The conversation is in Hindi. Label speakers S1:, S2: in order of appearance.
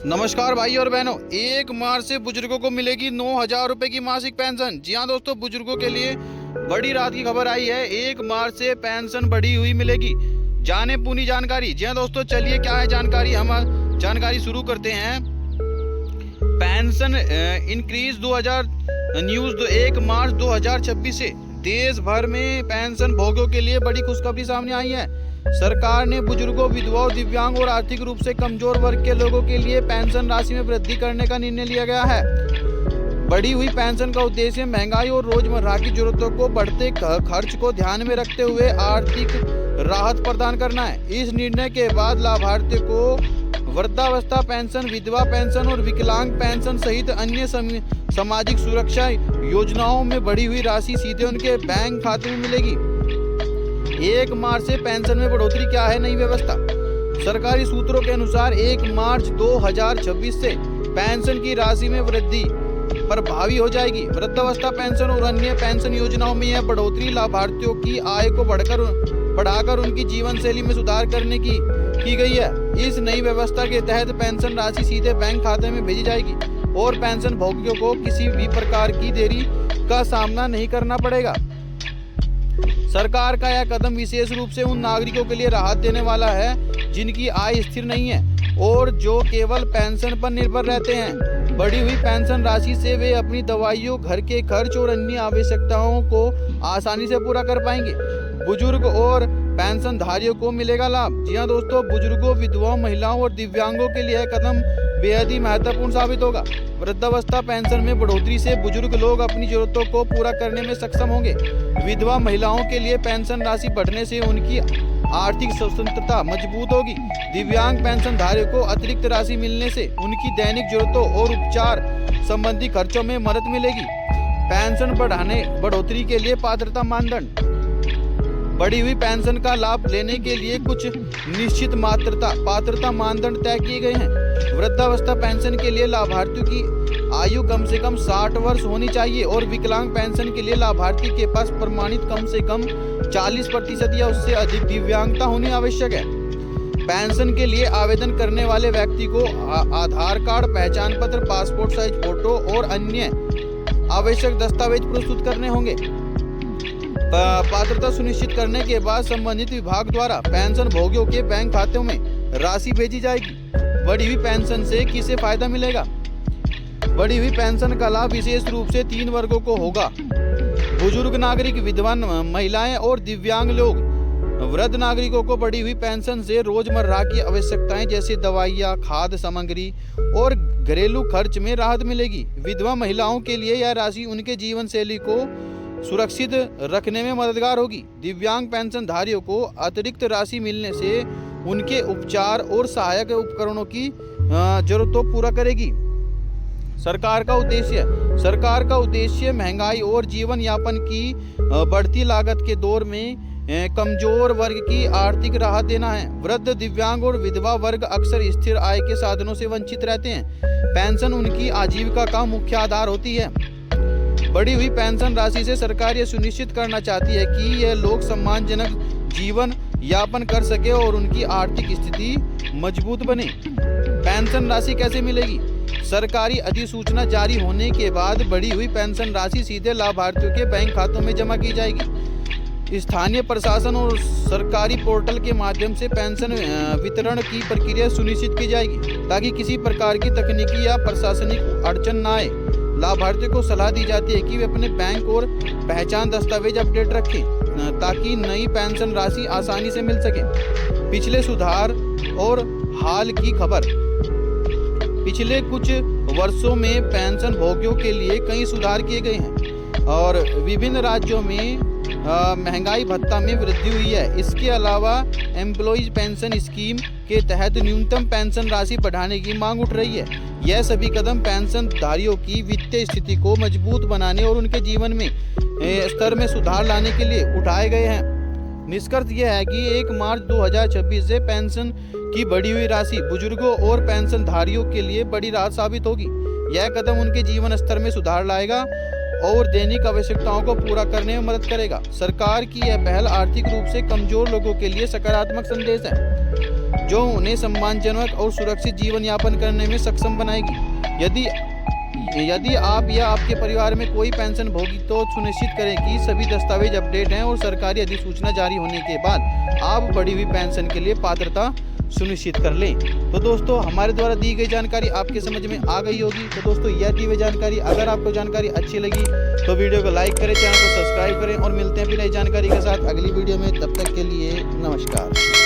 S1: नमस्कार भाई और बहनों, 1 मार्च से बुजुर्गों को मिलेगी 9,000 रुपए की मासिक पेंशन। जी हाँ दोस्तों, बुजुर्गों के लिए बड़ी रात की खबर आई है। 1 मार्च से पेंशन बढ़ी हुई मिलेगी। जाने पूरी जानकारी। जी हाँ दोस्तों, चलिए क्या है जानकारी, हम जानकारी शुरू करते हैं। पेंशन इंक्रीज 2000 न्यूज 1 मार्च 2026 से देश भर में पेंशन भोगियों के लिए बड़ी खुशखबरी सामने आई है। सरकार ने बुजुर्गों, विधवाओं, दिव्यांग और आर्थिक रूप से कमजोर वर्ग के लोगों के लिए पेंशन राशि में वृद्धि करने का निर्णय लिया गया है। बढ़ी हुई पेंशन का उद्देश्य महंगाई और रोजमर्रा की जरूरतों को बढ़ते खर्च को ध्यान में रखते हुए आर्थिक राहत प्रदान करना है। इस निर्णय के बाद लाभार्थियों को वृद्धावस्था पेंशन, विधवा पेंशन और विकलांग पेंशन सहित अन्य सामाजिक सुरक्षा योजनाओं में बढ़ी हुई राशि सीधे उनके बैंक खाते में मिलेगी। 1 मार्च से पेंशन में बढ़ोतरी। क्या है नई व्यवस्था? सरकारी सूत्रों के अनुसार 1 मार्च 2026 से पेंशन की राशि में वृद्धि प्रभावी हो जाएगी। वृद्धावस्था पेंशन और अन्य पेंशन योजनाओं में यह बढ़ोतरी लाभार्थियों की आय को बढ़ाकर उनकी जीवन शैली में सुधार करने की गई है। इस नई व्यवस्था के तहत पेंशन राशि सीधे बैंक खाते में भेजी जाएगी और पेंशन भोगियों को किसी भी प्रकार की देरी का सामना नहीं करना पड़ेगा। सरकार का यह कदम विशेष रूप से उन नागरिकों के लिए राहत देने वाला है जिनकी आय स्थिर नहीं है और जो केवल पेंशन पर निर्भर रहते हैं। बढ़ी हुई पेंशन राशि से वे अपनी दवाइयों, घर के खर्च और अन्य आवश्यकताओं को आसानी से पूरा कर पाएंगे। बुजुर्ग और पेंशनधारियों को मिलेगा लाभ। जी हाँ दोस्तों, बुजुर्गों, विधवाओं, महिलाओं और दिव्यांगों के लिए कदम बेहद ही महत्वपूर्ण साबित होगा। वृद्धावस्था पेंशन में बढ़ोतरी से बुजुर्ग लोग अपनी जरूरतों को पूरा करने में सक्षम होंगे। विधवा महिलाओं के लिए पेंशन राशि बढ़ने से उनकी आर्थिक स्वतंत्रता मजबूत होगी। दिव्यांग पेंशनधारियों को अतिरिक्त राशि मिलने से उनकी दैनिक जरूरतों और उपचार संबंधी खर्चों में मदद मिलेगी। पेंशन बढ़ोतरी के लिए पात्रता मानदंड। बढ़ी हुई पेंशन का लाभ लेने के लिए कुछ निश्चित पात्रता मानदंड तय किए गए हैं। वृद्धावस्था पेंशन के लिए लाभार्थियों की आयु कम से कम 60 वर्ष होनी चाहिए और विकलांग पेंशन के लिए लाभार्थी के पास प्रमाणित कम से कम 40% या उससे अधिक दिव्यांगता होनी आवश्यक है। पेंशन के लिए आवेदन करने वाले व्यक्ति को आधार कार्ड, पहचान पत्र, पासपोर्ट साइज फोटो और अन्य आवश्यक दस्तावेज प्रस्तुत करने होंगे। पात्रता सुनिश्चित करने के बाद संबंधित विभाग द्वारा पेंशन भोगियों के बैंक खातों में राशि भेजी जाएगी। बढ़ी हुई पेंशन से किसे फायदा मिलेगा? बढ़ी हुई पेंशन का लाभ विशेष रूप से 3 वर्गों को होगा: बुजुर्ग नागरिक, विधवा महिलाएं और दिव्यांग लोग। वृद्ध नागरिकों को बढ़ी हुई पेंशन से रोजमर्रा की आवश्यकताएं जैसे दवाइयाँ, खाद्य सामग्री और घरेलू खर्च में राहत मिलेगी। विधवा महिलाओं के लिए यह राशि उनके जीवन शैली को सुरक्षित रखने में मददगार होगी। दिव्यांग पेंशनधारियों को अतिरिक्त राशि मिलने से उनके उपचार और सहायक उपकरणों की जरूरतों पूरा करेगी। सरकार का उद्देश्य महंगाई और जीवन यापन की बढ़ती लागत के दौर में कमजोर वर्ग की आर्थिक राहत देना है। वृद्ध, दिव्यांग और विधवा वर्ग अक्सर स्थिर आय के साधनों से वंचित रहते हैं। पेंशन उनकी आजीविका का मुख्य आधार होती है। बढ़ी हुई पेंशन राशि से सरकार यह सुनिश्चित करना चाहती है कि यह लोग सम्मानजनक जीवन यापन कर सके और उनकी आर्थिक स्थिति मजबूत बने। पेंशन राशि कैसे मिलेगी? सरकारी अधिसूचना जारी होने के बाद बढ़ी हुई पेंशन राशि सीधे लाभार्थियों के बैंक खातों में जमा की जाएगी। स्थानीय प्रशासन और सरकारी पोर्टल के माध्यम से पेंशन वितरण की प्रक्रिया सुनिश्चित की जाएगी ताकि किसी प्रकार की तकनीकी या प्रशासनिक अड़चन न आए। लाभार्थियों को सलाह दी जाती है कि वे अपने बैंक और पहचान दस्तावेज अपडेट रखें ताकि नई पेंशन राशि आसानी से मिल सके। पिछले सुधार और हाल की खबर। पिछले कुछ वर्षों में पेंशन भोगियों के लिए कई सुधार किए गए हैं और विभिन्न राज्यों में महंगाई भत्ता में वृद्धि हुई है। इसके अलावा एम्प्लॉयज पेंशन स्कीम के तहत न्यूनतम पेंशन राशि बढ़ाने की मांग उठ रही है। यह सभी कदम पेंशनधारियों की वित्तीय स्थिति को मजबूत बनाने और उनके जीवन में स्तर में सुधार लाने के लिए उठाए गए हैं। निष्कर्ष यह है कि 1 मार्च 2026 से पेंशन की बढ़ी हुई राशि बुजुर्गों और पेंशनधारियों के लिए बड़ी राहत साबित होगी। यह कदम उनके जीवन स्तर में सुधार लाएगा और दैनिक आवश्यकताओं को पूरा करने में मदद करेगा। सरकार की यह पहल आर्थिक रूप से कमजोर लोगों के लिए सकारात्मक संदेश है। जो उन्हें सम्मानजनक और सुरक्षित जीवन यापन करने में सक्षम बनाएगी। यदि आप या आपके परिवार में कोई पेंशन भोगी तो सुनिश्चित करें कि सभी दस्तावेज अपडेट हैं और सरकारी अधिसूचना जारी होने के बाद आप बढ़ी हुई पेंशन के लिए पात्रता सुनिश्चित कर लें। तो दोस्तों, हमारे द्वारा दी गई जानकारी आपके समझ में आ गई होगी। तो दोस्तों, यह दी हुई जानकारी, अगर आपको जानकारी अच्छी लगी तो वीडियो को लाइक करें, चैनल को सब्सक्राइब करें और मिलते हैं फिर नई जानकारी के साथ अगली वीडियो में। तब तक के लिए नमस्कार।